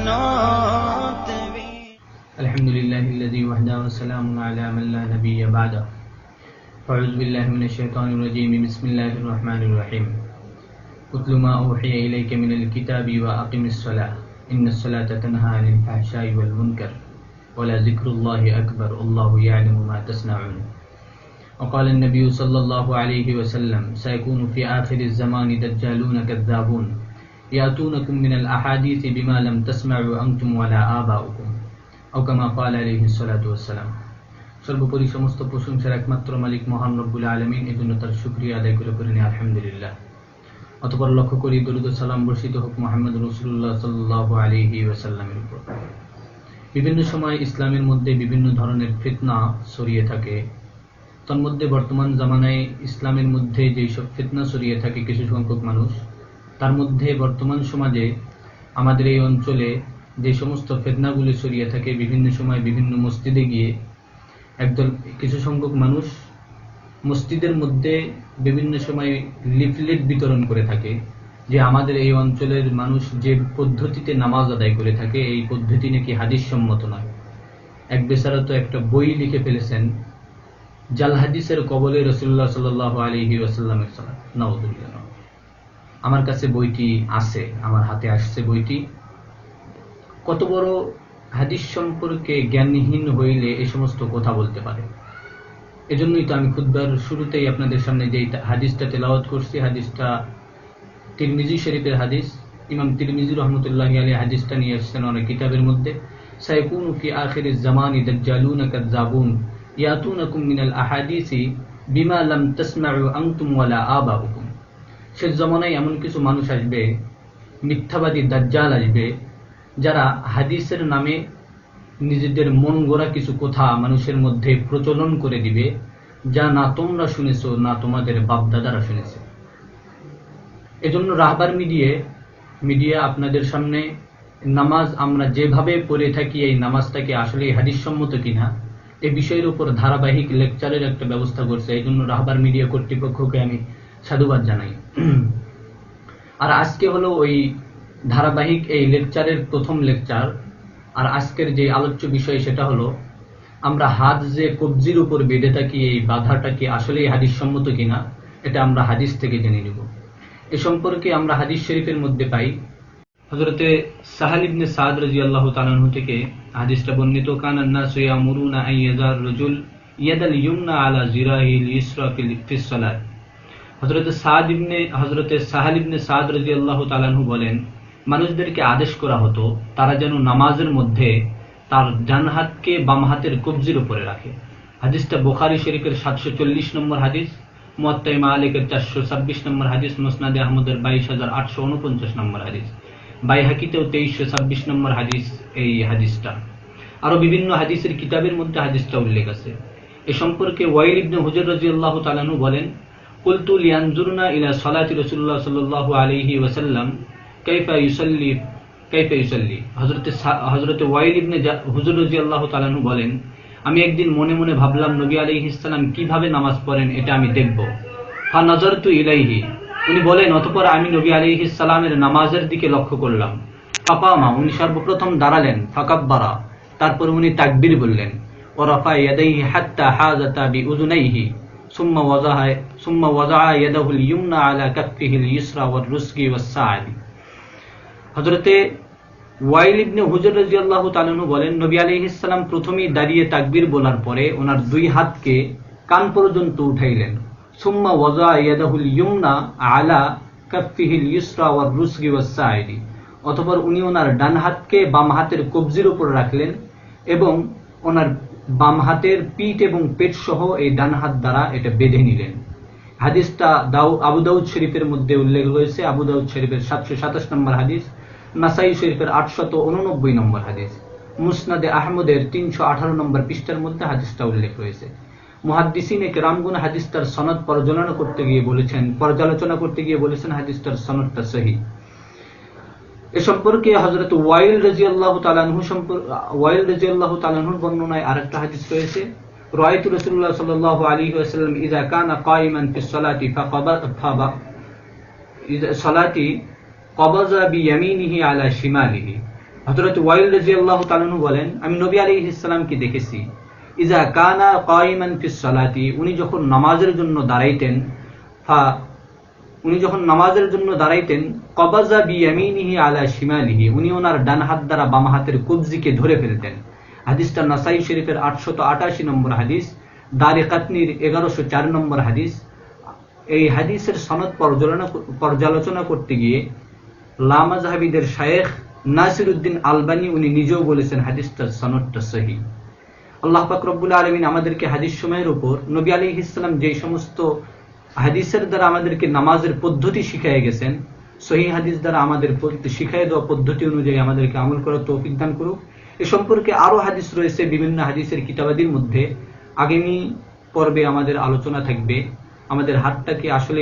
not be. Alhamdulillah alladhi wahdahu wa salamun ala man la nabiyya ba'dahu. A'udhu billahi minash shaitanir rajim. Bismillahir rahmanir rahim. Utlu ma uhiya ilayka minal kitabi wa aqimis salah. Innas salata tanha 'anil fahsha'i wal munkar. Wa la dhikrullahi akbar. Allahu ya'lamu ma tasna'un. وقال النبي صلى الله عليه وسلم سيكون في آخر الزمان دجالون كذابون يأتونكم من الأحاديث بما لم تسمعوا أنتم ولا آباؤكم أو كما قال عليه الصلاة والسلام. সর্বোপরি সমস্ত প্রশংসার একমাত্র মালিক মহান রব্বুল আলামিন, এজন্য তার শুকরিয়া আদায় করে পড়ি আলহামদুলিল্লাহ। অতঃপর লক্ষ্য করি দরুদ ও সালাম বর্ষিত হোক মুহাম্মদ রাসূলুল্লাহ সাল্লাল্লাহু আলাইহি ওয়াসাল্লামের উপর। বিভিন্ন সময় ইসলামের মধ্যে বিভিন্ন ধরনের ফিতনা ছড়িয়ে থাকে। তন্মধ্যে বর্তমান জামানায় ইসলামের মধ্যে যেই সব ফিতনা ছড়িয়ে থাকে কিছু সংখ্যক মানুষ, তার মধ্যে বর্তমান সমাজে আমাদের এই অঞ্চলে যে সমস্ত ফিতনাগুলি ছড়িয়ে থাকে, বিভিন্ন সময় বিভিন্ন মসজিদে গিয়ে একদল কিছু সংখ্যক মানুষ মসজিদের মধ্যে বিভিন্ন সময় লিফলেট বিতরণ করে থাকে যে আমাদের এই অঞ্চলের মানুষ যে পদ্ধতিতে নামাজ আদায় করে থাকে এই পদ্ধতি নাকি হাদিস সম্মত নয়। এক বেচারা তো একটা বই লিখে ফেলেছেন জাল হাদিসের কবলে রাসূলুল্লাহ সাল্লাল্লাহু আলাইহি ওয়াসাল্লামের সালাত। নাউযুবিল্লাহ। আমার কাছে বইটি আছে, আমার হাতে আসছে বইটি। কত বড় হাদিস সম্পর্কে জ্ঞানহীন হইলে এই সমস্ত কথা বলতে পারে। এজন্যই তো আমি খুতবার শুরুতেই আপনাদের সামনে যে হাদিসটা তেলাওয়াত করছি, হাদিসটা তিরমিজি শরীফের হাদিস। ইমাম তিরমিজি রাহমাতুল্লাহি আলাইহি হাদিসটা নিয়ে আসছেন অনেক কিতাবের মধ্যে। সায়াকুনু ফি আখিরিজ জামানি দাজ্জালুনা কাযাবুন ইয়াতুনাকুম মিনাল আহাদিসি বিমা লাম তাসমাউ আনতুম ওয়ালা আবাউকুম। শেষ জামানায় এমন কিছু মানুষ আসবে, মিথ্যাবাদী দাজ্জাল আসবে, যারা হাদিসের নামে নিজেদের মন গড়া কিছু কথা মানুষের মধ্যে প্রচলন করে দিবে, যা না তোমরা শুনেছো না তোমাদের বাপদাদারা শুনেছে। এজন্য রাহবার মিডিয়া আপনাদের সামনে নামাজ আমরা যেভাবে পড়ে থাকি এই নামাজটাকে আসলে হাদিস সম্মত কিনা এই বিষয়ের উপর ধারাবাহিক লেকচারের একটা ব্যবস্থা করছে। এই জন্য রাহবার মিডিয়া কর্তৃপক্ষকে আমি সাধুবাদ জানাই। আর আজকে হলো ওই ধারাবাহিক এই লেকচারের প্রথম লেকচার। আর আজকের যে আলোচ্য বিষয় সেটা হলো আমরা হাত যে কবজির উপর বেঁধে থাকি এই বাধাটা কি আসলেই হাদিস সম্মত কিনা, এটা আমরা হাদিস থেকে জেনে নিব। এ সম্পর্কে আমরা হাদিস শরীফের মধ্যে পাই হযরতে সাহাল ইবনে সাদ রাদিয়াল্লাহু তাআলা আনহু থেকে হাদিসটা বর্ণিত, কানান নাসু ইয়ামুরুনা আন ইয়াজার রাজুল ইয়াদাল ইয়ুমনা আলা জিরাহিল ইসরা ফিস সালাত। হযরতে সাহাল ইবনে সাদ রাদিয়াল্লাহু তাআলা আনহু বলেন, মানুষদেরকে আদেশ করা হতো তারা যেন নামাজের মধ্যে তার ডান হাতকে বাম হাতের কবজির উপরে রাখে। হাদিসটা বুখারী শরীফের 740 নম্বর হাদিস, মুয়াত্তা মালিকের 426 নম্বর হাদিস, মুসনাদে আহমদের 22849 নম্বর হাদিস, বাইহাকিতেও 2326 নম্বর হাদিস এই হাদিসটা। আরো বিভিন্ন হাদিসের কিতাবের মধ্যে হাদিসটা উল্লেখ আছে। এ সম্পর্কে ওয়াইল ইবনে হুজর রাদিয়াল্লাহু তাআলা আনহু বলেন, কুলতু লিয়ানজুরনা ইলা সালাতি রাসূলুল্লাহ সাল্লাল্লাহু আলাইহি ওয়াসাল্লাম কাইফা ইউসাল্লি। হযরতে ওয়াইল ইবনে হুজর রাদিয়াল্লাহু তাআলা আনহু বলেন, আমি একদিন মনে মনে ভাবলাম নবী আলাইহিস সালাম কিভাবে নামাজ পড়েন এটা আমি দেখব। ফা নাযারতু ইলাইহি, উনি বলেন অতঃপর আমি নবী আলাইহিস সালামের নামাজের দিকে লক্ষ্য করলাম। ফাকামা, উনি সর্বপ্রথম দাঁড়ালেন। ফাকাব্বারা, তারপর উনি তাকবীর বললেন। ওয়া রাফা ইয়াদাইহি হাত্তা হাযাতা বিউযুনাইহি সুম্মা ওয়াযা ইয়াদাহুল ইয়ুমনা আলা কাফফিহিল ইসরা ওয়ার রুসগি ওয়াস সাআদি। হযরতে ওয়াইল ইবনে হুজর রাদিয়াল্লাহু তাআলা আনহু বলেন, নবী আলাইহিস সালাম প্রথমেই দাঁড়িয়ে তাকবীর বলার পরে ওনার দুই হাতকে কান পর্যন্ত উঠাইলেন। সুম্মা ওয়াযা ইয়াদাহুল ইয়ুমনা আলা কাফফিহিল ইসরা ওয়ার রুসগি ওয়াস সাআদি, অতঃপর উনি ওনার ডান হাতকে বাম হাতের কবজির উপর রাখলেন এবং ওনার বাম হাতের পিঠ এবং পেট সহ এই ডান হাত দ্বারা এটা বেঁধে নিলেন। হাদিসটা আবু দাউদ শরীফের মধ্যে উল্লেখ রয়েছে, আবু দাউদ শরীফের 727 নম্বর হাদিস, নাসাই শরীফের 889 নম্বর হাদিস, মুসনাদে আহমদের 318 নম্বর পৃষ্ঠার মধ্যে হাদিসটা উল্লেখ রয়েছে। মুহাদ্দিসিনে কেরামগুন হাদিসটার সনদ পর্যালোচনা করতে গিয়ে বলেছেন হাদিসটার সনদটা সহিহ। এ সম্পর্কে হযরত ওয়াইল রাদিয়াল্লাহু তাআলা আনহুর বর্ণনায় আরেকটা হাদিস রয়েছে, রাআইতু রাসূলুল্লাহ সাল্লাল্লাহু আলাইহি ওয়াসাল্লাম ইযা কানা কায়িমান ফিস সালাতি কবাযা বিয়ামিনিহি আলা শিমালিহি হযরত ওয়াইল রাদিয়াল্লাহু তাআলা আনহু বলেন, আমি নবী আলাইহিস সালামকে দেখেছি, ইজা কানা কায়িমান ফিস সালাতি, উনি যখন নামাজের জন্য দাঁড়াইতেন কবাজা বিয়ামিনিহি আলা শিমালিহি, উনি ওনার ডান হাত দ্বারা বাম হাতের কবজিকে ধরে ফেলতেন। হাদিসটা নাসাই শরীফের 888 নম্বর হাদিস, দারিকাতনির 1104 নম্বর হাদিস। এই হাদিসের সনদ পর্যালোচনা করতে গিয়ে লামাযহাবীদের শায়েখ নাসিরউদ্দিন আলবানী উনি নিজেও বলেছেন হাদিসটার সনদটা সহিহ। আল্লাহ পাক রব্বুল আলামিন আমাদেরকে হাদিস সময়ের উপর নবী আলাইহিস সালাম যেই সমস্ত হাদিসের দ্বারা আমাদেরকে নামাজের পদ্ধতি শিখিয়ে গেছেন, সহিহ হাদিস দ্বারা আমাদের শিখিয়ে দেওয়া পদ্ধতি অনুযায়ী আমাদেরকে আমল করার তৌফিক দান করুক। এ সম্পর্কে আরো হাদিস রয়েছে বিভিন্ন হাদিসের কিতাবাদির মধ্যে। আগামী পর্বে আমাদের আলোচনা থাকবে আমাদের হাতটাকে আসলে